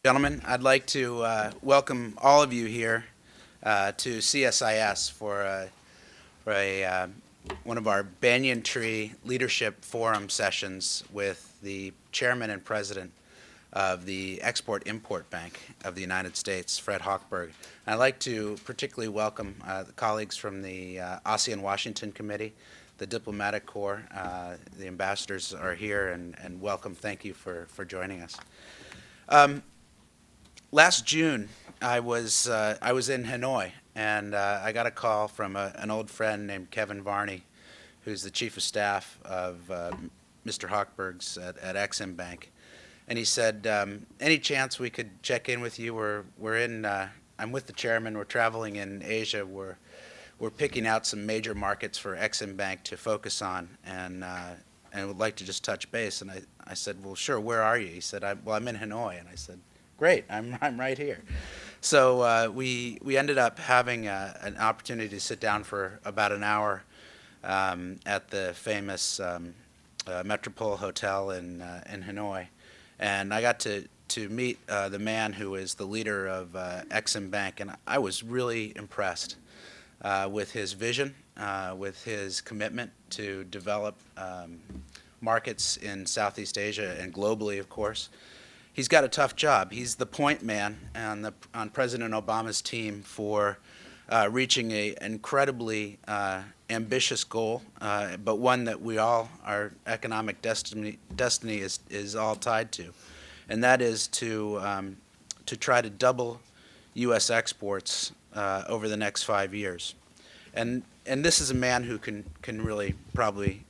Gentlemen, I'd like to welcome all of you here to CSIS for one of our Banyan Tree Leadership Forum sessions with the Chairman and President of the Export-Import Bank of the United States, Fred Hochberg. I'd like to particularly welcome the colleagues from the ASEAN-Washington Committee, the Diplomatic Corps. The ambassadors are here, and welcome. Thank you for joining us. Last June, I was in Hanoi, and I got a call from an old friend named Kevin Varney, who's the chief of staff of Mr. Hochberg's at Exim Bank, and he said, "Any chance we could check in with you? We're in. I'm with the chairman. We're traveling in Asia. We're picking out some major markets for Exim Bank to focus on, and would like to just touch base." And I said, "Well, sure. Where are you?" He said, "I'm in Hanoi," and I said, "Great, I'm right here." So we ended up having an opportunity to sit down for about an hour at the famous Metropole Hotel in Hanoi, and I got to meet the man who is the leader of Exim Bank, and I was really impressed with his vision, with his commitment to develop markets in Southeast Asia and globally, of course. He's got a tough job. He's the point man on President Obama's team for reaching an incredibly ambitious goal, but one that our economic destiny is all tied to, and that is to try to double U.S. exports over the next 5 years. And this is a man who can really probably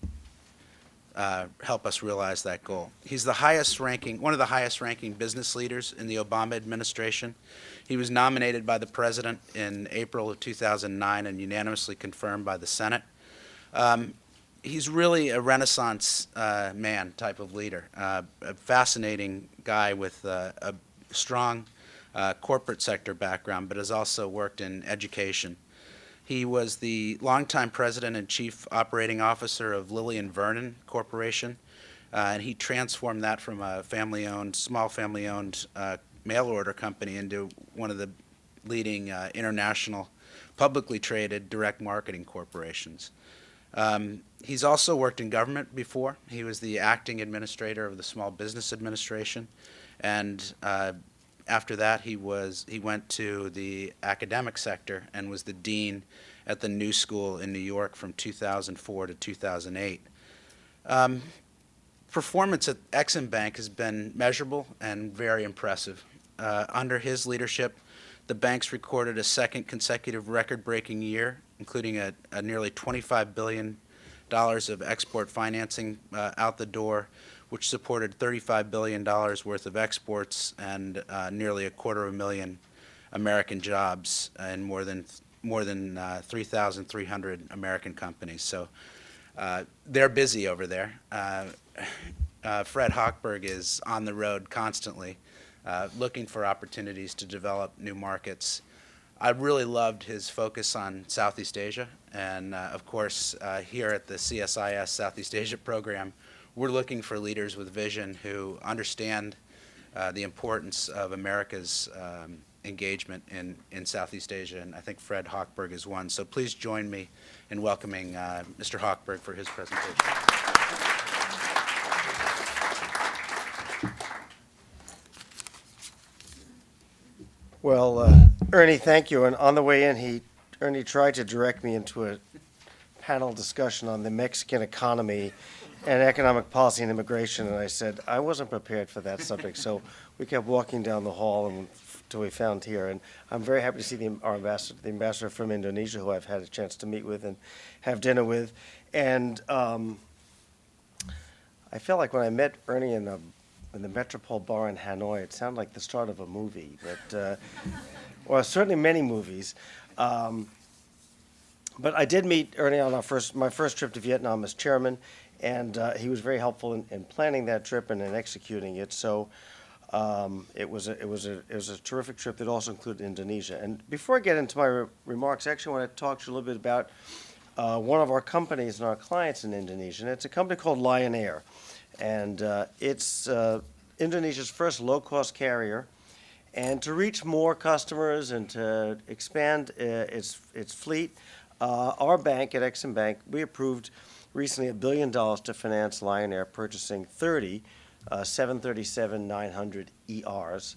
help us realize that goal. He's one of the highest ranking business leaders in the Obama administration. He was nominated by the president in April of 2009 and unanimously confirmed by the Senate. He's really a Renaissance man type of leader, a fascinating guy with a strong corporate sector background, but has also worked in education. He was the longtime president and chief operating officer of Lilly & Vernon Corporation, and he transformed that from a small family-owned mail order company into one of the leading international publicly traded direct marketing corporations. He's also worked in government before. He was the acting administrator of the Small Business Administration, and after that, he went to the academic sector and was the dean at the New School in New York from 2004 to 2008. Performance at Exim Bank has been measurable and very impressive. Under his leadership, the bank's recorded a second consecutive record-breaking year, including a nearly $25 billion of export financing out the door, which supported $35 billion worth of exports and nearly 250,000 American jobs in more than 3,300 American companies. So they're busy over there. Fred Hochberg is on the road constantly, looking for opportunities to develop new markets. I really loved his focus on Southeast Asia, and of course, here at the CSIS Southeast Asia program, we're looking for leaders with vision who understand the importance of America's engagement in Southeast Asia, and I think Fred Hochberg is one. So please join me in welcoming Mr. Hochberg for his presentation. Well, Ernie, thank you. And on the way in, Ernie tried to direct me into a panel discussion on the Mexican economy and economic policy and immigration, and I said I wasn't prepared for that subject. So we kept walking down the hall until we found here. And I'm very happy to see our ambassador, the ambassador from Indonesia, who I've had a chance to meet with and have dinner with. And I felt like when I met Ernie in the Metropole Bar in Hanoi, it sounded like the start of a movie, but or certainly many movies. But I did meet Ernie on my first trip to Vietnam as chairman, and he was very helpful in planning that trip and in executing it. So it was a terrific trip that also included Indonesia. And before I get into my remarks, I actually want to talk to you a little bit about one of our companies and our clients in Indonesia. And it's a company called Lion Air, and it's Indonesia's first low-cost carrier. And to reach more customers and to expand its fleet, our bank at Exim Bank, we approved recently $1 billion to finance Lion Air purchasing 30 737-900 ERs.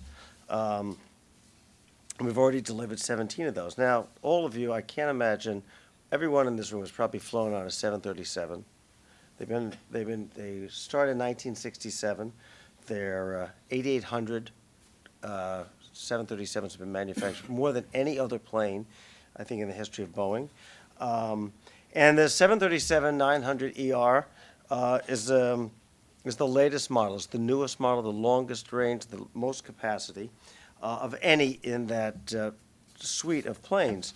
We've already delivered 17 of those. Now, all of you, I can't imagine, everyone in this room has probably flown on a 737. They started in 1967. They're 8,800 737s have been manufactured, more than any other plane, I think, in the history of Boeing. And the 737-900ER is the latest model. It's the newest model, the longest range, the most capacity of any in that suite of planes.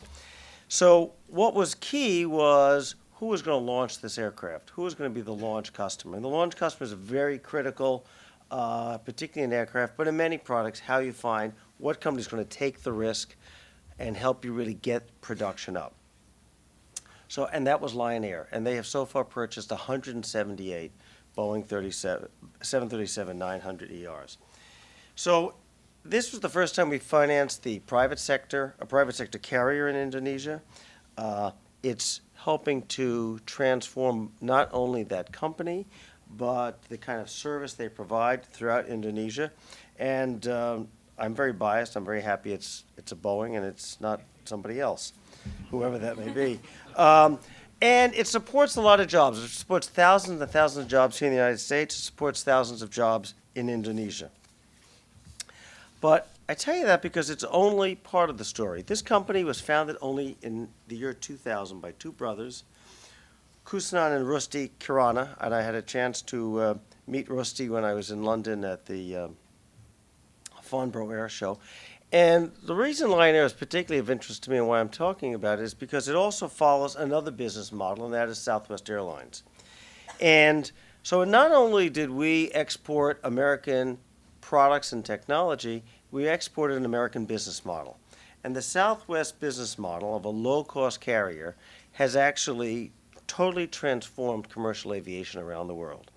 So what was key was who was going to launch this aircraft? Who was going to be the launch customer? And the launch customer is very critical, particularly in aircraft, but in many products, how you find what company is going to take the risk and help you really get production up. So, and that was Lion Air, and they have so far purchased 178 Boeing 737-900 ERs. So this was the first time we financed the private sector, a private sector carrier in Indonesia. It's helping to transform not only that company, but the kind of service they provide throughout Indonesia. And I'm very biased. I'm very happy it's a Boeing and it's not somebody else, whoever that may be. And it supports a lot of jobs. It supports thousands and thousands of jobs here in the United States. It supports thousands of jobs in Indonesia. But I tell you that because it's only part of the story. This company was founded only in the year 2000 by two brothers, Kusnan and Rusty Kirana, and I had a chance to meet Rusty when I was in London at the Farnborough Air Show. And the reason Lion Air is particularly of interest to me and why I'm talking about it is because it also follows another business model, and that is Southwest Airlines. And so not only did we export American products and technology, we exported an American business model. And the Southwest business model of a low-cost carrier has actually totally transformed commercial aviation around the world.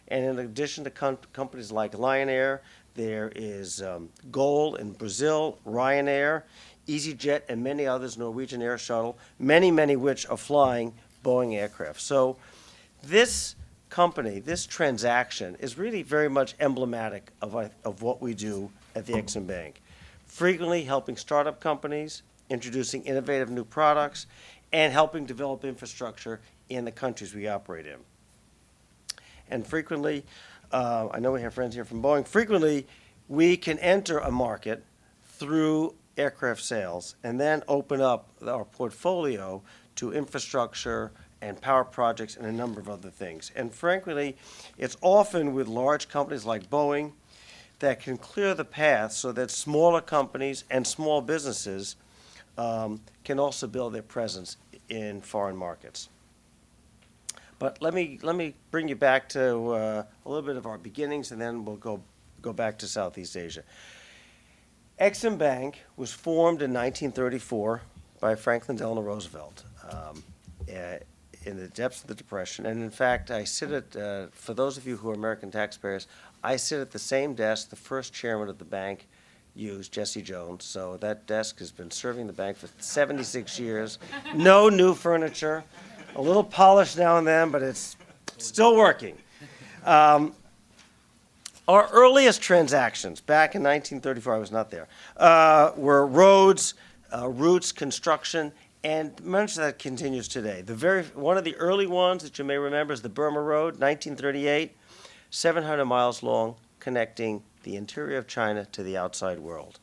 And in addition to companies like Lion Air, there is Gol in Brazil, Ryanair, EasyJet, and many others, Norwegian Air Shuttle, many, many which are flying Boeing aircraft. So this company, this transaction, is really very much emblematic of what we do at the Exim Bank. Frequently helping startup companies, introducing innovative new products, and helping develop infrastructure in the countries we operate in. And frequently, I know we have friends here from Boeing, frequently we can enter a market through aircraft sales and then open up our portfolio to infrastructure and power projects and a number of other things. And frankly, it's often with large companies like Boeing that can clear the path so that smaller companies and small businesses can also build their presence in foreign markets. But let me bring you back to a little bit of our beginnings, and then we'll go back to Southeast Asia. Exim Bank was formed in 1934 by Franklin Delano Roosevelt in the depths of the Depression. And in fact, I sit at, for those of you who are American taxpayers, I sit at the same desk the first chairman of the bank used, Jesse Jones. So that desk has been serving the bank for 76 years. No new furniture. A little polished now and then, but it's still working. Our earliest transactions, back in 1934, I was not there, were roads, routes, construction, and much of that continues today. One of the early ones that you may remember is the Burma Road, 1938, 700 miles long, connecting the interior of China to the outside world.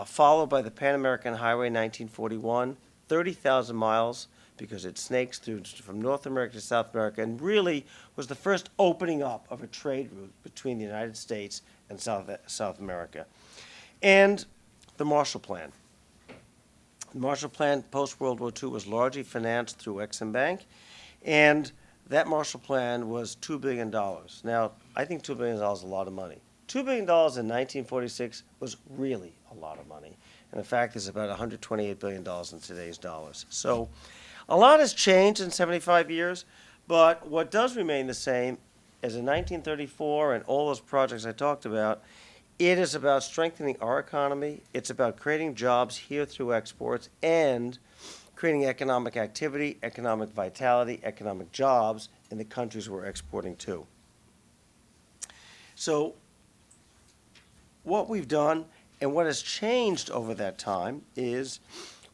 Followed by the Pan American Highway, 1941, 30,000 miles, because it snakes through from North America to South America, and really was the first opening up of a trade route between the United States and South America. And the Marshall Plan. The Marshall Plan post-World War II was largely financed through Exim Bank, and that Marshall Plan was $2 billion. Now, I think $2 billion is a lot of money. $2 billion in 1946 was really a lot of money. And in fact, there's about $128 billion in today's dollars. So a lot has changed in 75 years, but what does remain the same as in 1934 and all those projects I talked about It is about strengthening our economy. It's about creating jobs here through exports and creating economic activity, economic vitality, economic jobs in the countries we're exporting to. So what we've done and what has changed over that time is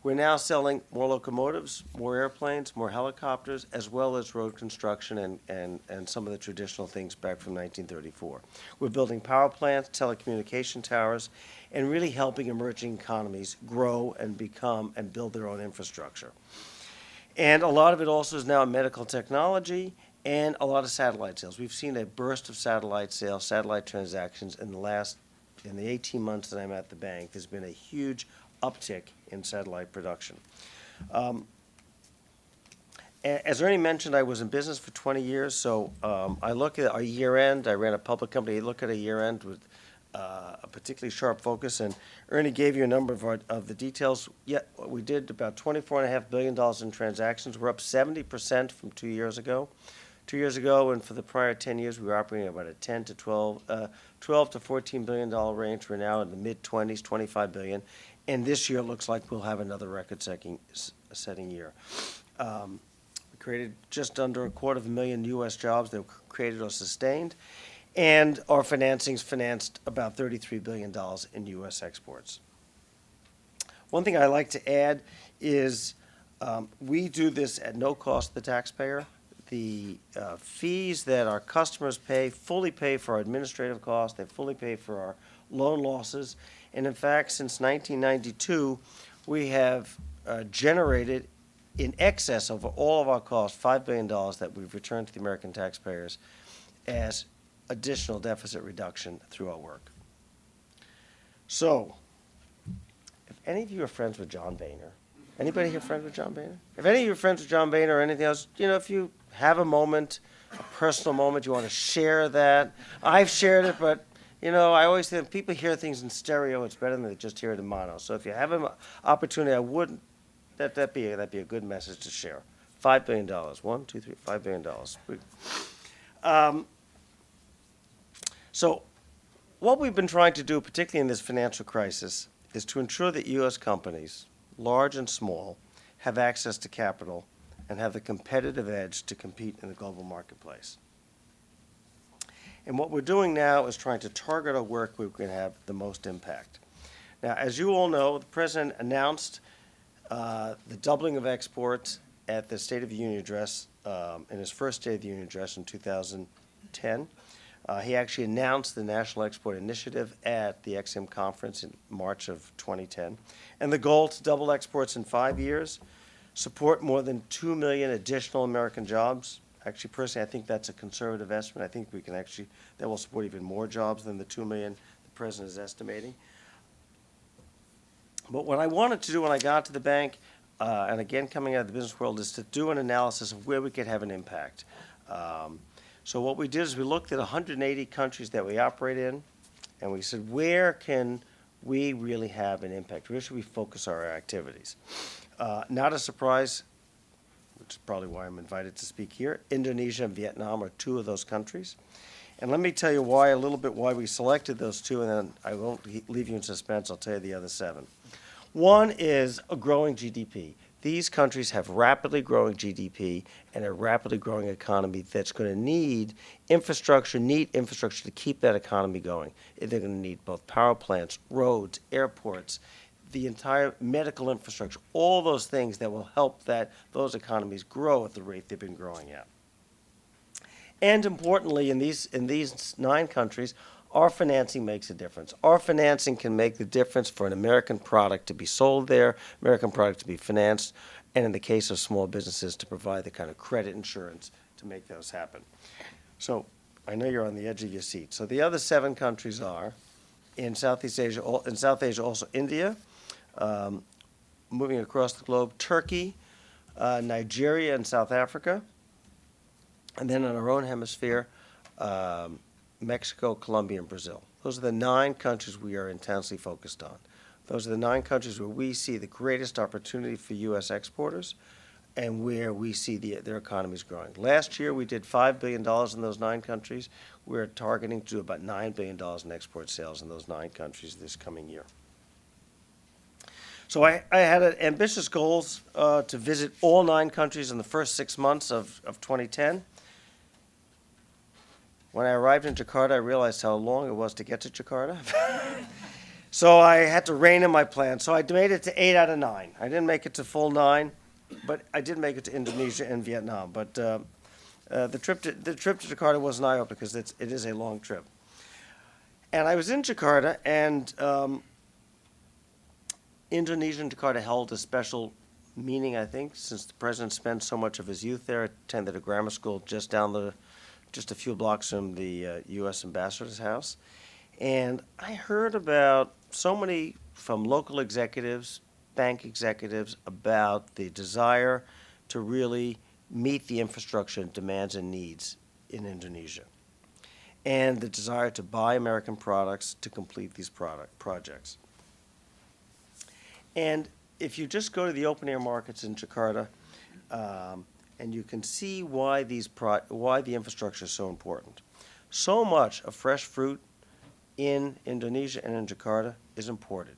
we're now selling more locomotives, more airplanes, more helicopters, as well as road construction and some of the traditional things back from 1934. We're building power plants, telecommunication towers, and really helping emerging economies grow and become and build their own infrastructure. And a lot of it also is now medical technology and a lot of satellite sales. We've seen a burst of satellite sales, satellite transactions in the 18 months that I'm at the bank. There's been a huge uptick in satellite production. As Ernie mentioned, I was in business for 20 years, so I look at a year-end. I ran a public company. I look at a year-end with a particularly sharp focus, and Ernie gave you a number of the details. Yet we did about $24.5 billion in transactions. We're up 70% from 2 years ago. 2 years ago, and for the prior 10 years, we were operating about a 10 to 12 to $14 billion range. We're now in the mid-20s, $25 billion. And this year it looks like we'll have another record-setting year. We created just under 250,000 U.S. jobs that were created or sustained, and our financings financed about $33 billion in U.S. exports. One thing I like to add is we do this at no cost to the taxpayer. The fees that our customers fully pay for our administrative costs. They fully pay for our loan losses. And in fact, since 1992, we have generated in excess of all of our costs, $5 billion that we've returned to the American taxpayers as additional deficit reduction through our work. So, if any of you are friends with John Boehner, anybody here friends with John Boehner? If any of you are friends with John Boehner or anything else, if you have a moment, a personal moment, you want to share that. I've shared it, but I always think people hear things in stereo. It's better than they just hear it in mono. So if you have an opportunity, I wouldn't. That'd be a good message to share. $5 billion. $1, 2, 3, $5 billion. So what we've been trying to do, particularly in this financial crisis, is to ensure that U.S. companies, large and small, have access to capital and have the competitive edge to compete in the global marketplace. And what we're doing now is trying to target our work where we can have the most impact. Now, as you all know, the President announced the doubling of exports at the State of the Union address, in his first State of the Union address in 2010. He actually announced the National Export Initiative at the XM conference in March of 2010. And the goal to double exports in 5 years, support more than 2 million additional American jobs. Actually, personally, I think that's a conservative estimate. I think that will support even more jobs than the 2 million the President is estimating. But what I wanted to do when I got to the bank, and again coming out of the business world, is to do an analysis of where we could have an impact. So what we did is we looked at 180 countries that we operate in, and we said, where can we really have an impact? Where should we focus our activities? Not a surprise, which is probably why I'm invited to speak here, Indonesia and Vietnam are two of those countries. And let me tell you why we selected those two, and then I won't leave you in suspense. I'll tell you the other 7. One is a growing GDP. These countries have rapidly growing GDP and a rapidly growing economy that's going to need infrastructure to keep that economy going. They're going to need both power plants, roads, airports, the entire medical infrastructure, all those things that will help those economies grow at the rate they've been growing at. And importantly, in these 9 countries, our financing makes a difference. Our financing can make the difference for an American product to be sold there, American product to be financed, and in the case of small businesses, to provide the kind of credit insurance to make those happen. So I know you're on the edge of your seat. So the other 7 countries are in Southeast Asia, also India, moving across the globe, Turkey, Nigeria, and South Africa, and then in our own hemisphere, Mexico, Colombia, and Brazil. Those are the 9 countries we are intensely focused on. Those are the 9 countries where we see the greatest opportunity for U.S. exporters and where we see their economies growing. Last year, we did $5 billion in those 9 countries. We're targeting to do about $9 billion in export sales in those 9 countries this coming year. So I had ambitious goals to visit all 9 countries in the first 6 months of 2010. When I arrived in Jakarta, I realized how long it was to get to Jakarta. So I had to rein in my plans. So I made it to 8 out of 9. I didn't make it to full 9, but I did make it to Indonesia and Vietnam. But the trip to Jakarta was an eye-opener because it is a long trip. And I was in Jakarta, and Indonesia and Jakarta held a special meaning, I think, since the president spent so much of his youth there. Attended a grammar school just a few blocks from the U.S. ambassador's house. And I heard about so many from local executives, bank executives, about the desire to really meet the infrastructure demands and needs in Indonesia, and the desire to buy American products to complete these projects. And if you just go to the open-air markets in Jakarta, and you can see why the infrastructure is so important. So much of fresh fruit in Indonesia and in Jakarta is imported.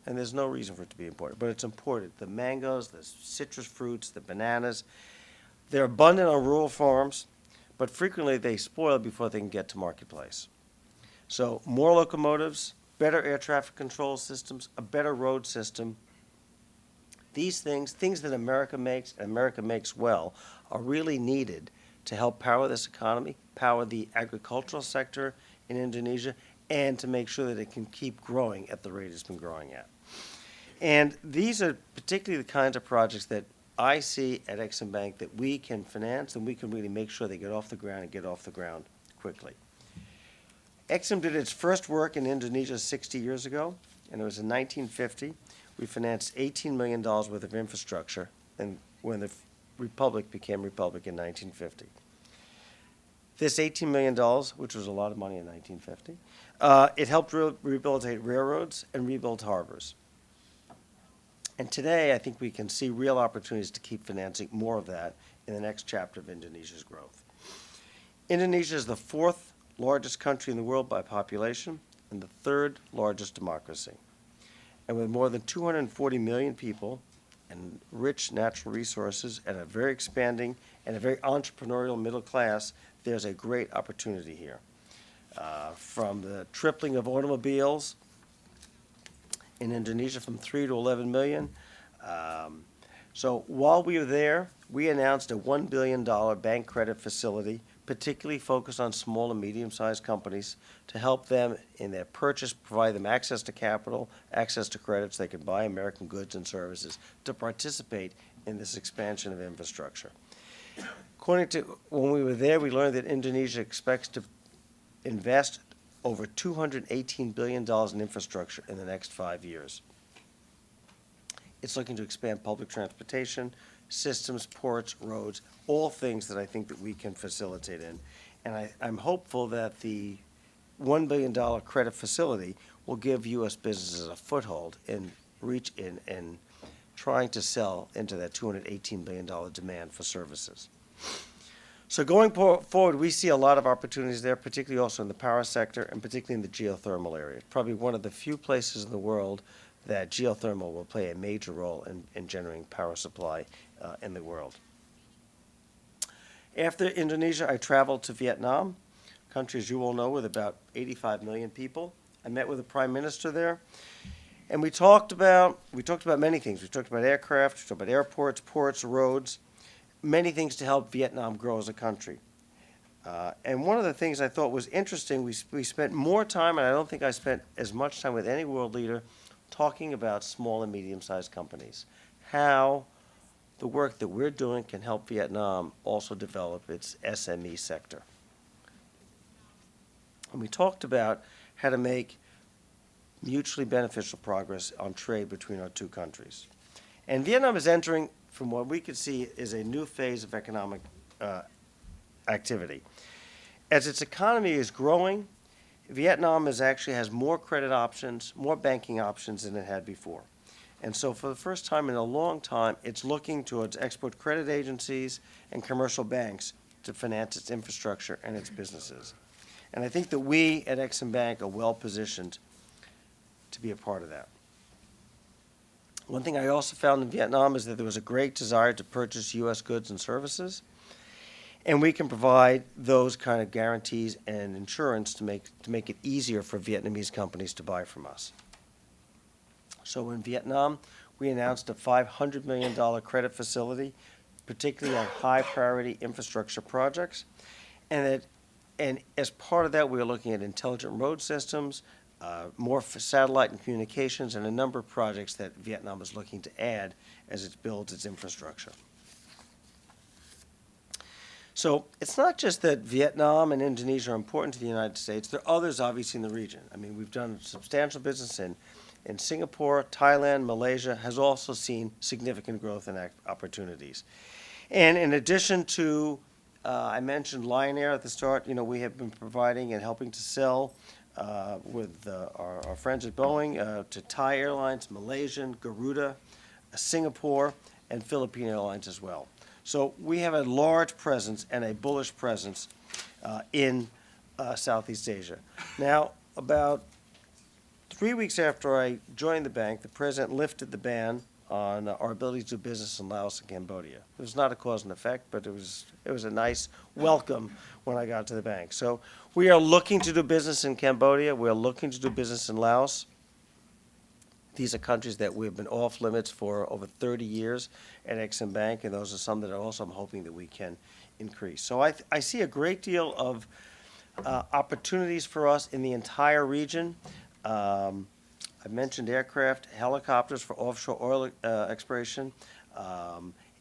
And there's no reason for it to be imported, but it's imported. The mangoes, the citrus fruits, the bananas, they're abundant on rural farms, but frequently they spoil before they can get to marketplace. So more locomotives, better air traffic control systems, a better road system. These things that America makes, and America makes well, are really needed to help power this economy, power the agricultural sector in Indonesia, and to make sure that it can keep growing at the rate it's been growing at. And these are particularly the kinds of projects that I see at Exim Bank that we can finance, and we can really make sure they get off the ground and get off the ground quickly. Exim did its first work in Indonesia 60 years ago, and it was in 1950. We financed $18 million worth of infrastructure, and when the Republic became Republic in 1950. This $18 million, which was a lot of money in 1950, it helped rehabilitate railroads and rebuild harbors. And today, I think we can see real opportunities to keep financing more of that in the next chapter of Indonesia's growth. Indonesia is the 4th largest country in the world by population and the 3rd largest democracy. And with more than 240 million people and rich natural resources and a very expanding and a very entrepreneurial middle class, there's a great opportunity here. From the tripling of automobiles in Indonesia from 3 to 11 million. So while we were there, we announced a $1 billion bank credit facility, particularly focused on small and medium-sized companies, to help them in their purchase, provide them access to capital, access to credits, they can buy American goods and services to participate in this expansion of infrastructure. According to when we were there, we learned that Indonesia expects to invest over $218 billion in infrastructure in the next 5 years. It's looking to expand public transportation, systems, ports, roads, all things that I think that we can facilitate in. And I'm hopeful that the $1 billion credit facility will give U.S. businesses a foothold in trying to sell into that $218 billion demand for services. So going forward, we see a lot of opportunities there, particularly also in the power sector and particularly in the geothermal area. Probably one of the few places in the world that geothermal will play a major role in generating power supply in the world. After Indonesia, I traveled to Vietnam, a country, as you all know, with about 85 million people. I met with the prime minister there, and we talked about many things. We talked about aircraft, we talked about airports, ports, roads, many things to help Vietnam grow as a country. And one of the things I thought was interesting, we spent more time, and I don't think I spent as much time with any world leader, talking about small and medium-sized companies, how the work that we're doing can help Vietnam also develop its SME sector. And we talked about how to make mutually beneficial progress on trade between our two countries. And Vietnam is entering, from what we could see, is a new phase of economic activity. As its economy is growing, Vietnam actually has more credit options, more banking options than it had before. And so for the first time in a long time, it's looking towards export credit agencies and commercial banks to finance its infrastructure and its businesses. And I think that we at Ex-Im Bank are well positioned to be a part of that. One thing I also found in Vietnam is that there was a great desire to purchase U.S. goods and services, and we can provide those kind of guarantees and insurance to make it easier for Vietnamese companies to buy from us. So in Vietnam, we announced a $500 million credit facility, particularly on high-priority infrastructure projects, and as part of that, we are looking at intelligent road systems, more for satellite and communications, and a number of projects that Vietnam is looking to add as it builds its infrastructure. So it's not just that Vietnam and Indonesia are important to the United States. There are others, obviously, in the region. I mean, we've done substantial business in Singapore. Thailand, Malaysia has also seen significant growth and opportunities. And in addition to, I mentioned Lion Air at the start, we have been providing and helping to sell with our friends at Boeing to Thai Airlines, Malaysian, Garuda, Singapore, and Philippine Airlines as well. So we have a large presence and a bullish presence in Southeast Asia. Now, about 3 weeks after I joined the bank, the president lifted the ban on our ability to do business in Laos and Cambodia. It was not a cause and effect, but it was a nice welcome when I got to the bank. So we are looking to do business in Cambodia. We are looking to do business in Laos. These are countries that we've been off limits for over 30 years at Ex-Im Bank, and those are some that I'm hoping that we can increase. So I see a great deal of opportunities for us in the entire region. I mentioned aircraft, helicopters for offshore oil exploration,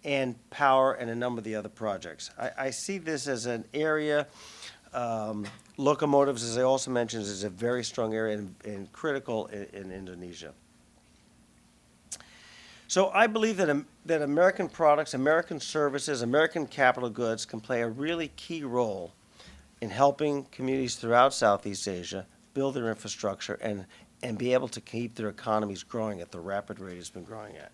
and power, and a number of the other projects. I see this as an area. Locomotives, as I also mentioned, is a very strong area and critical in Indonesia. So I believe that American products, American services, American capital goods can play a really key role in helping communities throughout Southeast Asia build their infrastructure and be able to keep their economies growing at the rapid rate it's been growing at.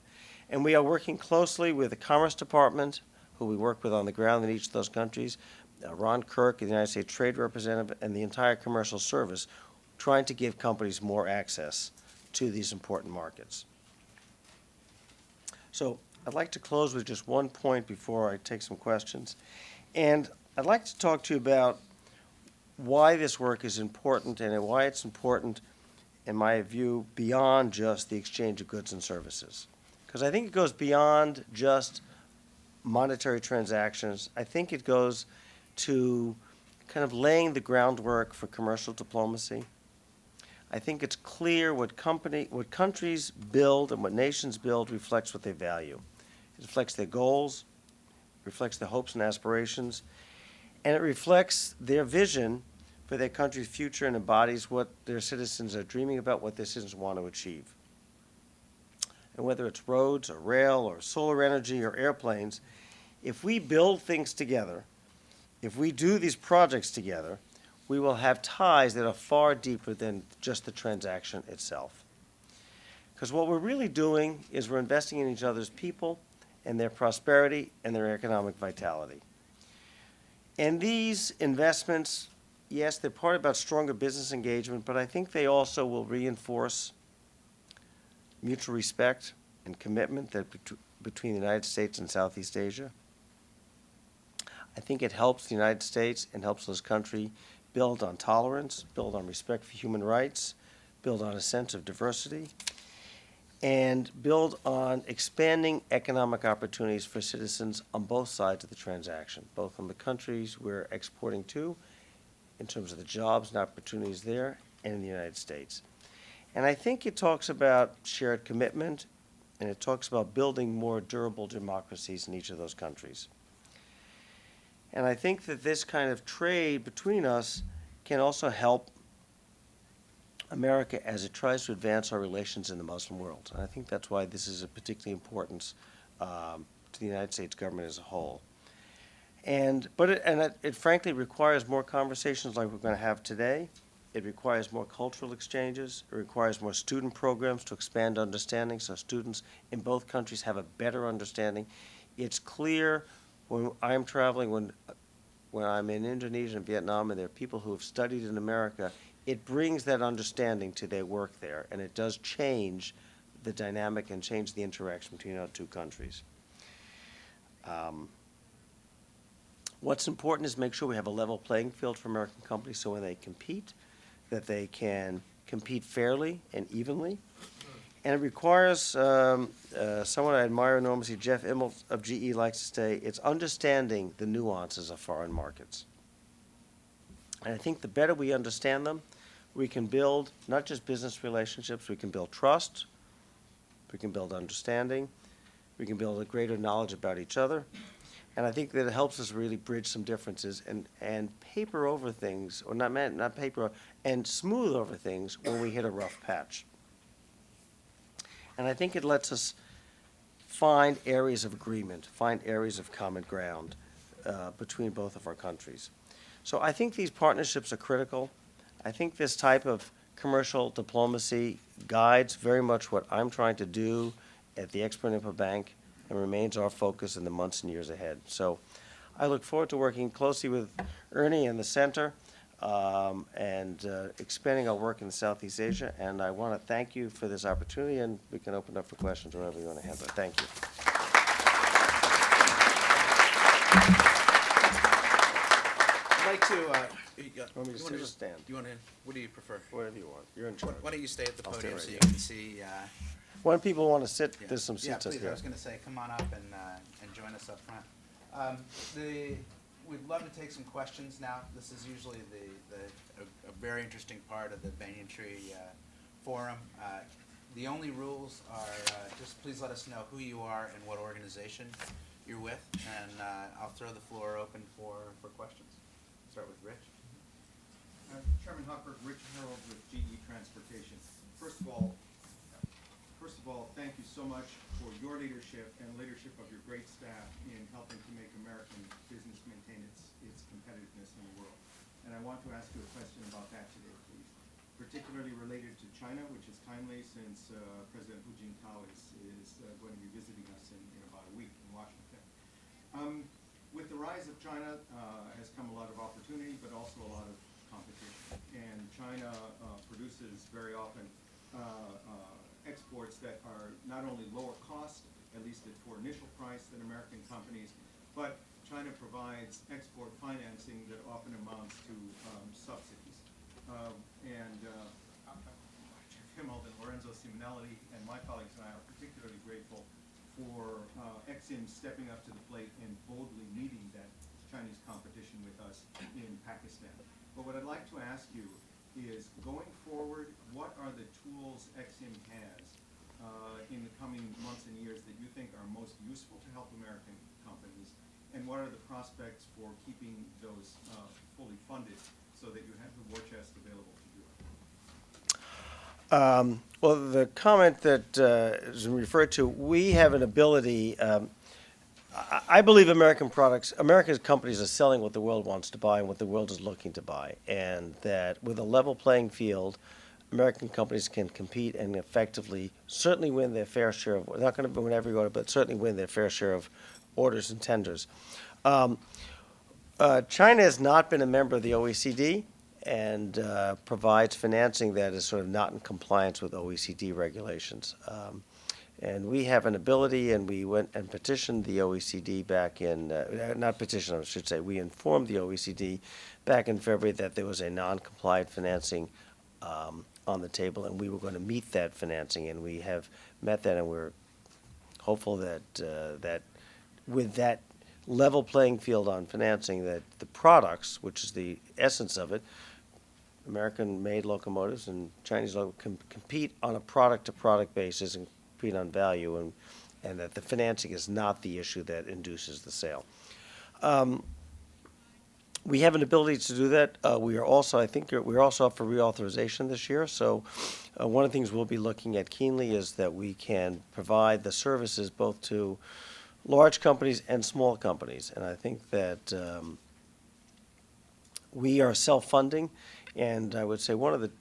And we are working closely with the Commerce Department, who we work with on the ground in each of those countries, Ron Kirk, the United States Trade Representative, and the entire commercial service, trying to give companies more access to these important markets. So I'd like to close with just one point before I take some questions. And I'd like to talk to you about why this work is important and why it's important, in my view, beyond just the exchange of goods and services. Because I think it goes beyond just monetary transactions. I think it goes to kind of laying the groundwork for commercial diplomacy. I think it's clear what countries build and what nations build reflects what they value. It reflects their goals, reflects their hopes and aspirations, and it reflects their vision for their country's future and embodies what their citizens are dreaming about, what their citizens want to achieve. And whether it's roads or rail or solar energy or airplanes, if we build things together, if we do these projects together, we will have ties that are far deeper than just the transaction itself. Because what we're really doing is we're investing in each other's people and their prosperity and their economic vitality. And these investments, yes, they're part about stronger business engagement, but I think they also will reinforce mutual respect and commitment between the United States and Southeast Asia. I think it helps the United States and helps this country build on tolerance, build on respect for human rights, build on a sense of diversity, and build on expanding economic opportunities for citizens on both sides of the transaction, both in the countries we're exporting to, in terms of the jobs and opportunities there, and in the United States. And I think it talks about shared commitment, and it talks about building more durable democracies in each of those countries. And I think that this kind of trade between us can also help America as it tries to advance our relations in the Muslim world. And I think that's why this is of particular importance to the United States government as a whole. But it frankly requires more conversations like we're going to have today, It requires more cultural exchanges. It requires more student programs to expand understanding so students in both countries have a better understanding. It's clear when I'm traveling, when I'm in Indonesia and Vietnam, and there are people who have studied in America, it brings that understanding to their work there, and it does change the dynamic and change the interaction between our two countries. What's important is make sure we have a level playing field for American companies, so when they compete, that they can compete fairly and evenly. And it requires, someone I admire enormously, Jeff Immelt of GE likes to say, it's understanding the nuances of foreign markets. And I think the better we understand them, we can build not just business relationships, we can build trust, we can build understanding, we can build a greater knowledge about each other. And I think that it helps us really bridge some differences and paper over things, or not paper, and smooth over things when we hit a rough patch. And I think it lets us find areas of agreement, find areas of common ground between both of our countries. So I think these partnerships are critical. I think this type of commercial diplomacy guides very much what I'm trying to do at the Export-Import Bank and remains our focus in the months and years ahead. So I look forward to working closely with Ernie and the Center and expanding our work in Southeast Asia. And I want to thank you for this opportunity, and we can open up for questions wherever you want to handle it. Thank you. I'd like to, Want me to sit or stand? You want to, what do you prefer? Whatever you want. You're in charge. Why don't you stay at the I'll stay podium right so you here. can see, When people want to sit, yeah. there's some Yeah, seats up please, I here. was gonna say, come on up and join us up front. We'd love to take some questions now. This is usually a very interesting part of the Banyan Tree Forum. The only rules are, just please let us know who you are and what organization you're with, and I'll throw the floor open for questions. Start with Rich. Chairman Hochberg, Rich Harold with GE Transportation. First of all, thank you so much for your leadership and leadership of your great staff in helping to make American business maintain its competitiveness in the world. And I want to ask you a question about that today, please, particularly related to China, which is timely since President Hu Jintao is going to be visiting us in about a week in Washington. With the rise of China has come a lot of opportunity, but also a lot of competition. And China produces very often exports that are not only lower cost, at least for initial price, than American companies, but China provides export financing that often amounts to subsidies. Jeff Himmel and Lorenzo Simonelli and my colleagues and I are particularly grateful for Exim stepping up to the plate and boldly meeting that Chinese competition with us in Pakistan. But what I'd like to ask you is, going forward, what are the tools Exim has in the coming months and years that you think are most useful to help American companies, and what are the prospects for keeping those fully funded so that you have the war chest available to do it? Well, the comment that is referred to, we have an ability. I believe American companies are selling what the world wants to buy and what the world is looking to buy, and that with a level playing field, American companies can compete and effectively, certainly win their fair share of, not going to win every order, but certainly win their fair share of orders and tenders. China has not been a member of the OECD and provides financing that is sort of not in compliance with OECD regulations. And we have an ability, and we went and petitioned the OECD back in, not petitioned, I should say, we informed the OECD back in February that there was a non-compliant financing on the table, and we were going to meet that financing, and we have met that, and we're hopeful that that with that level playing field on financing, that the products, which is the essence of it, American-made locomotives and Chinese can compete on a product-to-product basis and compete on value, and that the financing is not the issue that induces the sale. We have an ability to do that. We are also, I think, we're also up for reauthorization this year. So one of the things we'll be looking at keenly is that we can provide the services both to large companies and small companies. And I think that we are self-funding And I would say one of the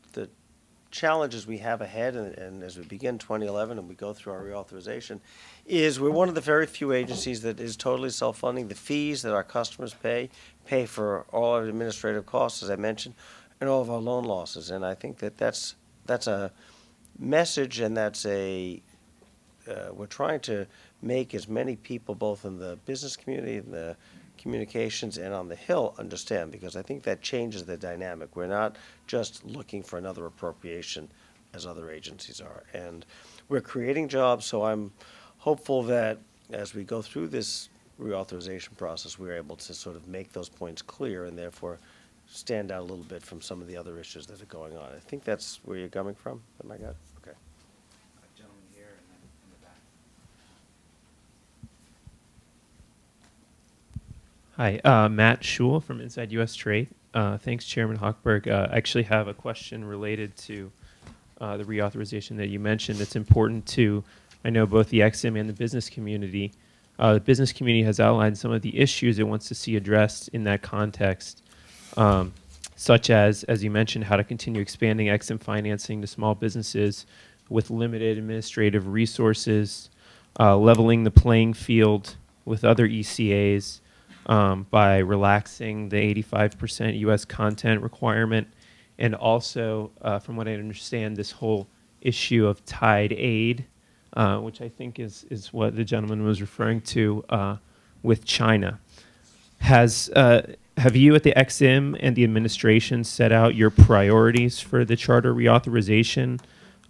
challenges we have ahead, and as we begin 2011 and we go through our reauthorization, is we're one of the very few agencies that is totally self-funding. The fees that our customers pay for all our administrative costs, as I mentioned, and all of our loan losses. And I think that that's a message, and we're trying to make as many people, both in the business community and the communications and on the Hill, understand, because I think that changes the dynamic. We're not just looking for another appropriation as other agencies are. And we're creating jobs, so I'm hopeful that as we go through this reauthorization process, we're able to sort of make those points clear and therefore stand out a little bit from some of the other issues that are going on. I think that's where you're coming from. Am I got it? Okay. Gentleman here and then in the back. Hi, Matt Schul from Inside U.S. Trade. Thanks, Chairman Hochberg. I actually have a question related to the reauthorization that you mentioned. It's important to, I know, both the EXIM and the business community. The business community has outlined some of the issues it wants to see addressed in that context, such as you mentioned, how to continue expanding EXIM financing to small businesses with limited administrative resources, leveling the playing field with other ECAs, by relaxing the 85% U.S. content requirement, and also, from what I understand, this whole issue of tied aid, which I think is what the gentleman was referring to with China. Have you at the EXIM and the administration set out your priorities for the charter reauthorization?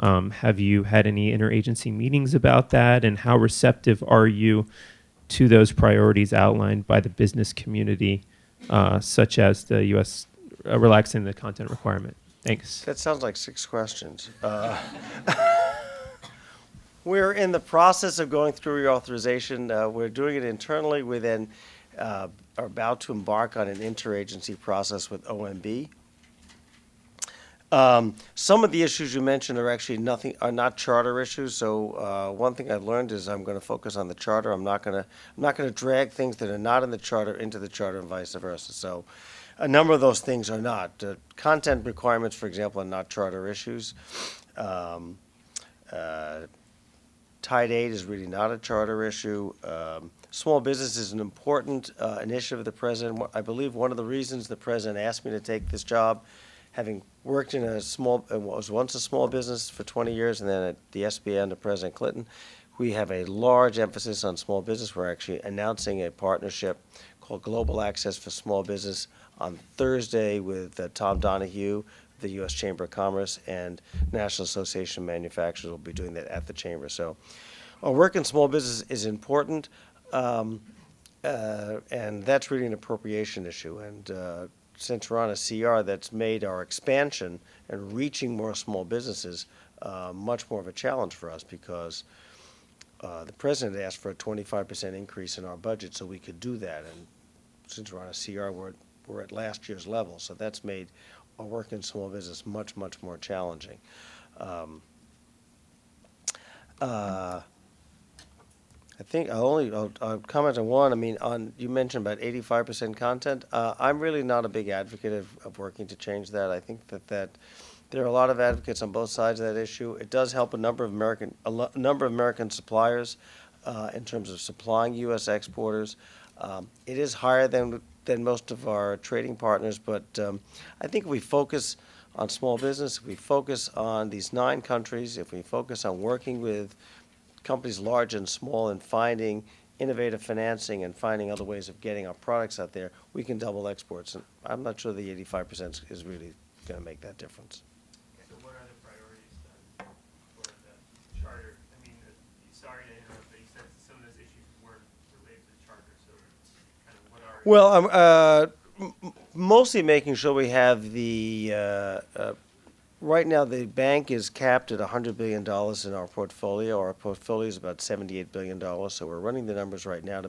Have you had any interagency meetings about that, and how receptive are you to those priorities outlined by the business community, such as the U.S. Relaxing the content requirement? Thanks. That sounds like 6 questions. We're in the process of going through reauthorization. We're doing it internally. We then are about to embark on an interagency process with OMB. Some of the issues you mentioned are not charter issues. So one thing I've learned is I'm going to focus on the charter. I'm not going to drag things that are not in the charter into the charter and vice versa. So a number of those things are not. Content requirements, for example, are not charter issues. Tied aid is really not a charter issue. Small business is an important initiative of the president. I believe one of the reasons the president asked me to take this job, having worked in was once a small business for 20 years, and then at the SBA under President Clinton, we have a large emphasis on small business. We're actually announcing a partnership called Global Access for Small Business on Thursday with Tom Donahue, the U.S. Chamber of Commerce, and National Association of Manufacturers will be doing that at the Chamber. So our work in small business is important, and that's really an appropriation issue. And since we're on a CR, that's made our expansion and reaching more small businesses much more of a challenge for us, because the president asked for a 25% increase in our budget so we could do that. And since we're on a CR, we're at last year's level. So that's made our work in small business much, much more challenging. I think I'll comment on one. I mean, you mentioned about 85% content. I'm really not a big advocate of working to change that. I think that there are a lot of advocates on both sides of that issue. It does help a number of American suppliers in terms of supplying U.S. exporters. It is higher than most of our trading partners, but I think if we focus on small business, if we focus on these 9 countries, if we focus on working with companies large and small and finding innovative financing and finding other ways of getting our products out there, we can double exports. And I'm not sure the 85% is really going to make that difference. So what are the priorities then for the charter? I mean, sorry to interrupt, but you said some of those issues weren't related to the charter. So kind of what are... Well, mostly making sure we have the right now, the bank is capped at $100 billion in our portfolio. Our portfolio is about $78 billion, so we're running the numbers right now to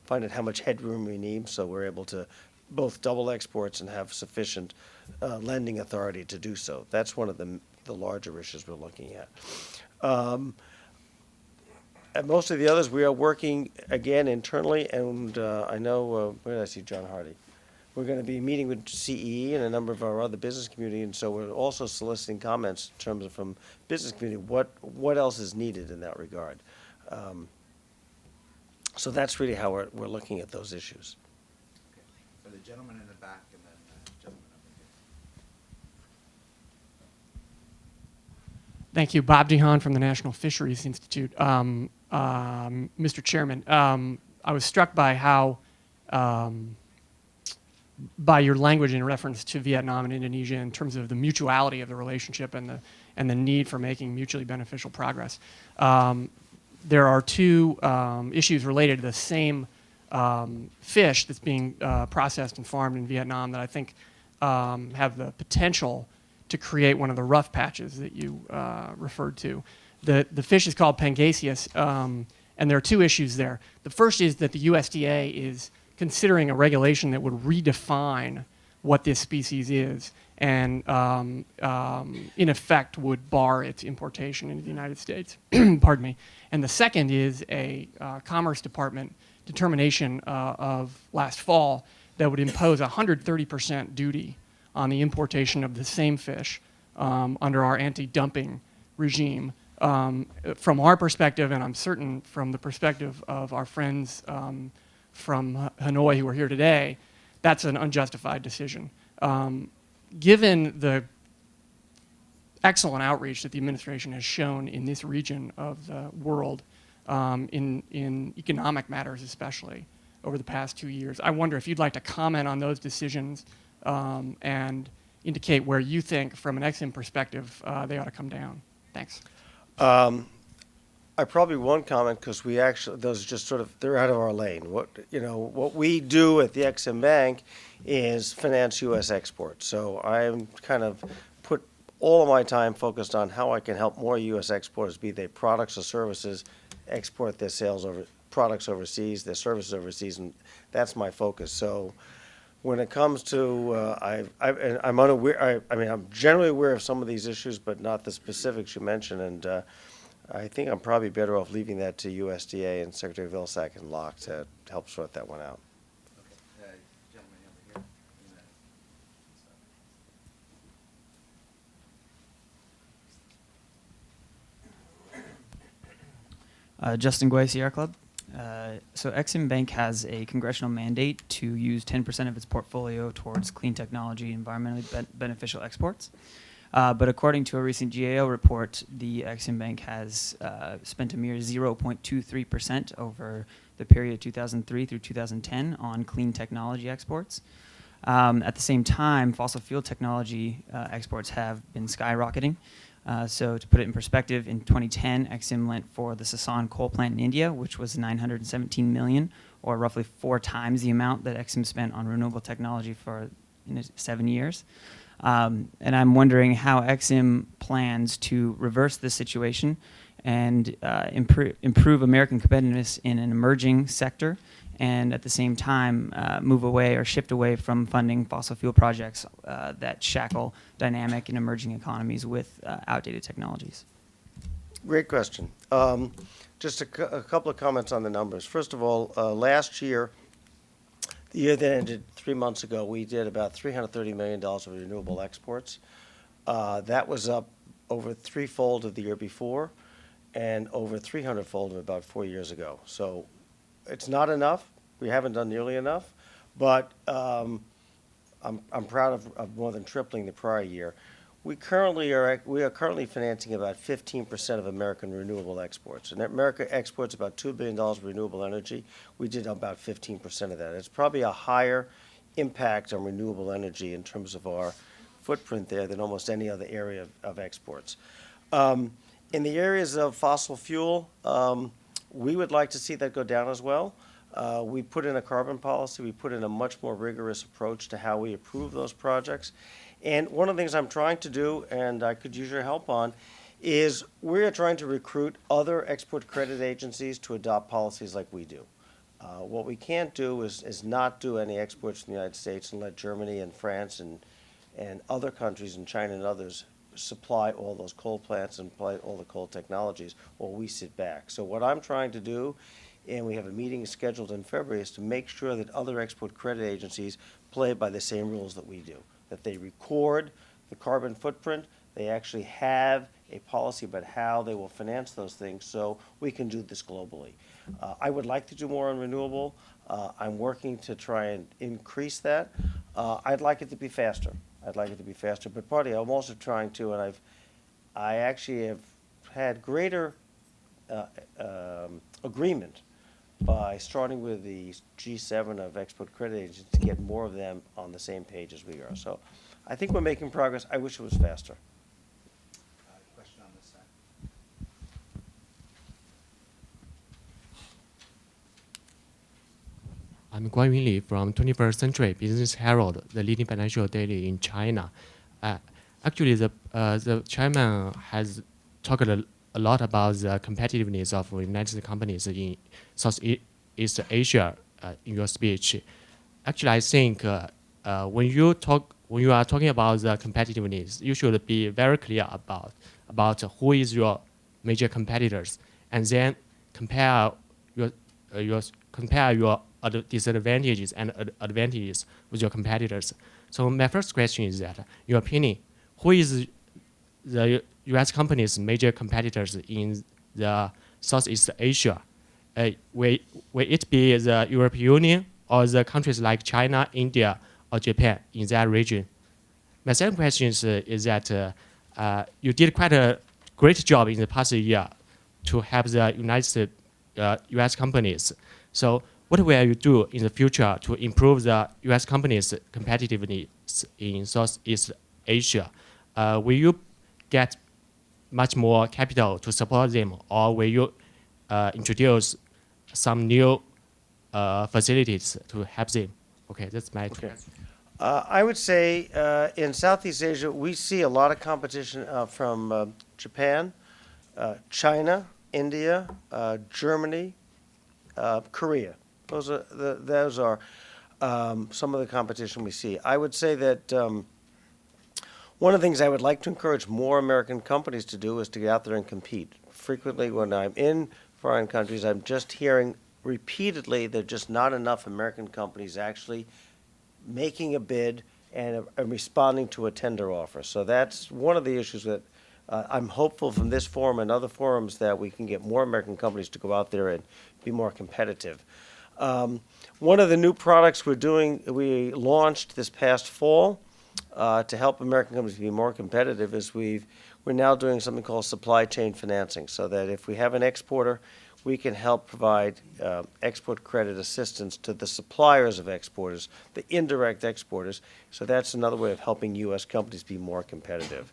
find out how much headroom we need, so we're able to both double exports and have sufficient lending authority to do so. That's one of the larger issues we're looking at. And most of the others, we are working, again, internally, and I know, where did I see John Hardy? we're going to be meeting with CEE and a number of our other business community, and so we're also soliciting comments in terms of from business community, what else is needed in that regard. So that's really how we're looking at those issues. Okay. For the gentleman in the back and then gentleman over here. Thank you. Bob DeHaan from the National Fisheries Institute. Mr. Chairman, I was struck by how, by your language in reference to Vietnam and Indonesia in terms of the mutuality of the relationship and the need for making mutually beneficial progress. There are two issues related to the same fish that's being processed and farmed in Vietnam that I think have the potential to create one of the rough patches that you referred to. The fish is called Pangasius, and there are two issues there. The first is that the USDA is considering a regulation that would redefine what this species is and in effect would bar its importation into the United States. Pardon me. And the second is a Commerce Department determination of last fall that would impose a 130% duty on the importation of the same fish under our anti-dumping regime. From our perspective, and I'm certain from the perspective of our friends from Hanoi who are here today, that's an unjustified decision. Given the excellent outreach that the administration has shown in this region of the world, in economic matters especially, over the past 2 years, I wonder if you'd like to comment on those decisions and indicate where you think, from an EXIM perspective, they ought to come down. Thanks. I probably won't comment because we actually, those are just sort of, they're out of our lane. What we do at the Ex-Im Bank is finance U.S. exports. So I'm kind of put all of my time focused on how I can help more U.S. exporters, be they products or services, export their products overseas, their services overseas, and that's my focus. So when it comes to, I'm unaware, I'm generally aware of some of these issues, but not the specifics you mentioned, and I think I'm probably better off leaving that to USDA and Secretary Vilsack and Locke to help sort that one out. Okay. Gentleman over here. And then- Justin Guay, Sierra Club. So Ex-Im Bank has a congressional mandate to use 10% of its portfolio towards clean technology, environmentally beneficial exports. But according to a recent GAO report, the Ex-Im Bank has spent a mere 0.23% over the period 2003 through 2010 on clean technology exports. At the same time, fossil fuel technology exports have been skyrocketing. So to put it in perspective, in 2010, Ex-Im lent for the Sasan coal plant in India, which was $917 million, or roughly 4 times the amount that Ex-Im spent on renewable technology for 7 years. And I'm wondering how Ex-Im plans to reverse this situation and improve American competitiveness in an emerging sector, and at the same time move away or shift away from funding fossil fuel projects that shackle dynamic and emerging economies with outdated technologies. Great question. Just a couple of comments on the numbers. First of all, last year, the year that ended 3 months ago, we did about $330 million of renewable exports. That was up over 3-fold of the year before and over 300-fold of about 4 years ago. So it's not enough. We haven't done nearly enough, but I'm proud of more than tripling the prior year. We are currently financing about 15% of American renewable exports. And America exports about $2 billion of renewable energy. We did about 15% of that. It's probably a higher impact on renewable energy in terms of our footprint there than almost any other area of exports. In the areas of fossil fuel, we would like to see that go down as well. We put in a carbon policy. We put in a much more rigorous approach to how we approve those projects. And one of the things I'm trying to do, and I could use your help on, is we're trying to recruit other export credit agencies to adopt policies like we do. What we can't do is not do any exports from the United States and let Germany and France and other countries, and China and others, supply all those coal plants and supply all the coal technologies while we sit back. So what I'm trying to do, and we have a meeting scheduled in February, is to make sure that other export credit agencies play by the same rules that we do, that they record the carbon footprint, they actually have a policy about how they will finance those things, so we can do this globally. I would like to do more on renewable. I'm working to try and increase that. I'd like it to be faster. I'd like it to be faster, but partly I'm also trying to, and I actually have had greater agreement by starting with the G7 of export credit agents to get more of them on the same page as we are. So I think we're making progress. I wish it was faster. Question on this side. I'm Guan Yunli from 21st Century Business Herald, the leading financial daily in China. Actually, the chairman has talked a lot about the competitiveness of United companies in Southeast Asia in your speech. Actually, I think when you are talking about the competitiveness, you should be very clear about who is your major competitors, and then compare your disadvantages and advantages with your competitors. So my first question is that, in your opinion, who is the U.S. companies' major competitors in the Southeast Asia? Will it be the European Union or the countries like China, India, or Japan in that region? My second question is that you did quite a great job in the past year to help the U.S. companies. So what will you do in the future to improve the U.S. companies' competitiveness in Southeast Asia? Will you get much more capital to support them, or will you introduce some new facilities to help them? Okay, that's my Okay. I would say in Southeast Asia, we see a lot of competition from Japan, China, India, Germany, Korea. Those are some of the competition we see. I would say that one of the things I would like to encourage more American companies to do is to get out there and compete. Frequently when I'm in foreign countries, I'm just hearing repeatedly there are just not enough American companies actually making a bid and responding to a tender offer. So that's one of the issues that I'm hopeful from this forum and other forums that we can get more American companies to go out there and be more competitive. One of the new products we launched this past fall to help American companies be more competitive is we're now doing something called supply chain financing, so that if we have an exporter, we can help provide export credit assistance to the suppliers of exporters, the indirect exporters. So that's another way of helping U.S. companies be more competitive.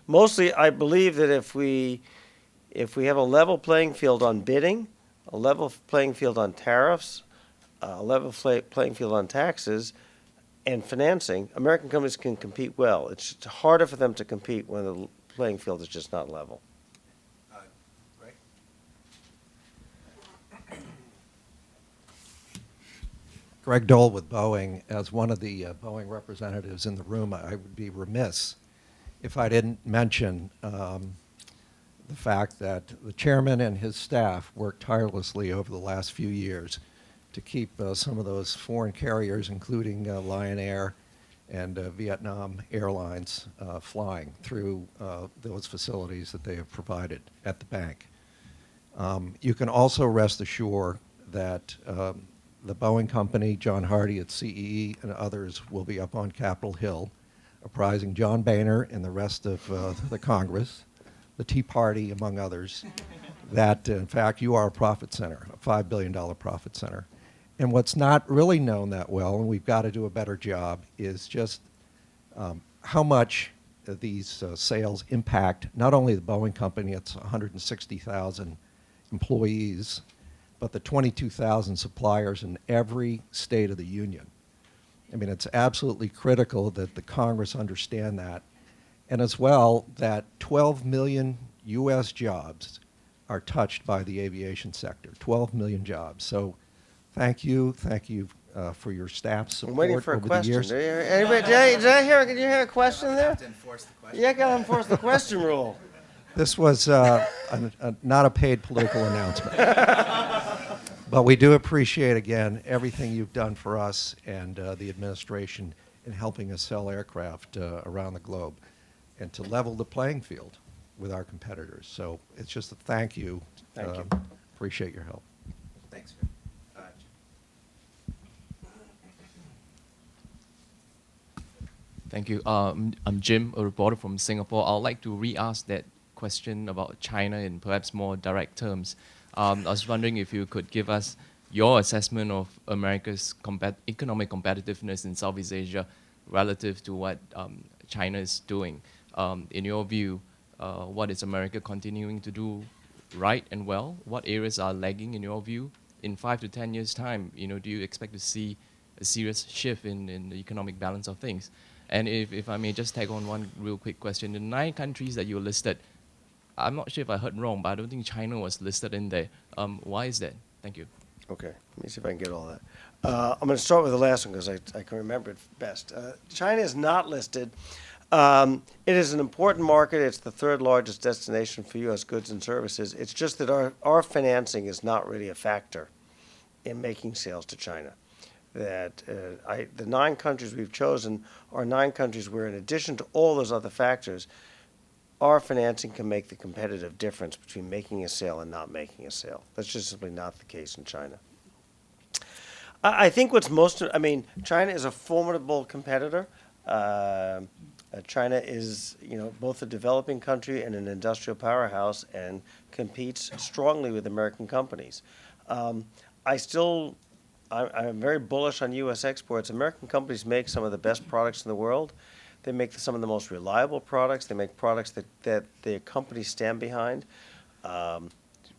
Mostly, I believe that if we have a level playing field on bidding, a level playing field on tariffs, a level playing field on taxes and financing, American companies can compete well. It's harder for them to compete when the playing field is just not level. Greg? Greg Dole with Boeing. As one of the Boeing representatives in the room, I would be remiss if I didn't mention the fact that the chairman and his staff worked tirelessly over the last few years to keep some of those foreign carriers, including Lion Air and Vietnam Airlines, flying through those facilities that they have provided at the bank. You can also rest assured that the Boeing company, John Hardy at CEE, and others will be up on Capitol Hill apprising John Boehner and the rest of the Congress, the Tea Party, among others, that, in fact, you are a profit center, a $5 billion profit center. And what's not really known that well, and we've got to do a better job, is just how much these sales impact not only the Boeing company, it's 160,000 employees, but the 22,000 suppliers in every state of the union. I mean, it's absolutely critical that the Congress understand that. And as well, that 12 million U.S. jobs are touched by the aviation sector, 12 million jobs. So thank you for your staff's support I'm waiting for a over the question. years. Did I hear a question I there? have to enforce the question. Yeah, got to enforce the question rule. This was not a paid political announcement. Well, we do appreciate, again, everything you've done for us and the administration in helping us sell aircraft around the globe and to level the playing field with our competitors. So it's just a thank you. Thank you. Appreciate your help. Thanks. Thank you. I'm Jim, a reporter from Singapore. I'd like to re-ask that question about China in perhaps more direct terms. I was wondering if you could give us your assessment of America's economic competitiveness in Southeast Asia relative to what China is doing. In your view, what is America continuing to do right and well? What areas are lagging in your view? In 5 to 10 years' time, do you expect to see a serious shift in the economic balance of things? And if I may just tag on one real quick question, the 9 countries that you listed, I'm not sure if I heard wrong, but I don't think China was listed in there. Why is that? Thank you. Okay, let me see if I can get all that. I'm going to start with the last one because I can remember it best. China is not listed. It is an important market. It's the 3rd largest destination for U.S. goods and services. It's just that our financing is not really a factor in making sales to China. That the 9 countries we've chosen are 9 countries where, in addition to all those other factors, our financing can make the competitive difference between making a sale and not making a sale. That's just simply not the case in China. I think China is a formidable competitor. China is, both a developing country and an industrial powerhouse and competes strongly with American companies. I'm very bullish on U.S. exports. American companies make some of the best products in the world. They make some of the most reliable products. They make products that their companies stand behind.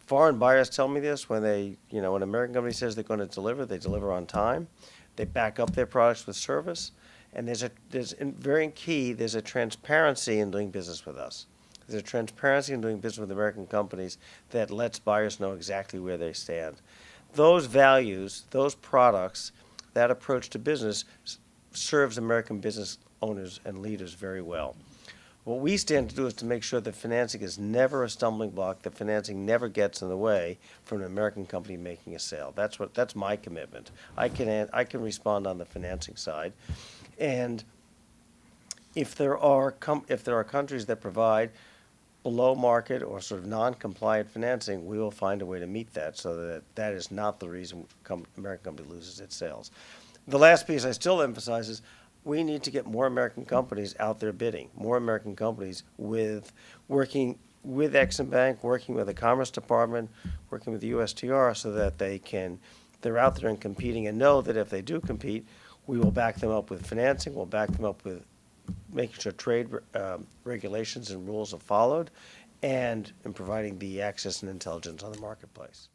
Foreign buyers tell me this when when an American company says they're going to deliver, they deliver on time. They back up their products with service. And there's very key, there's a transparency in doing business with us. There's a transparency in doing business with American companies that lets buyers know exactly where they stand. Those values, those products, that approach to business serves American business owners and leaders very well. What we stand to do is to make sure that financing is never a stumbling block, that financing never gets in the way from an American company making a sale. That's my commitment. I can respond on the financing side. And if there are countries that provide below market or sort of non-compliant financing, we will find a way to meet that so that is not the reason American company loses its sales. The last piece I still emphasize is we need to get more American companies out there bidding, more American companies working with Exim Bank, working with the Commerce Department, working with the USTR so that they're out there and competing and know that if they do compete, we will back them up with financing, we'll back them up with making sure trade regulations and rules are followed, and in providing the access and intelligence on the marketplace.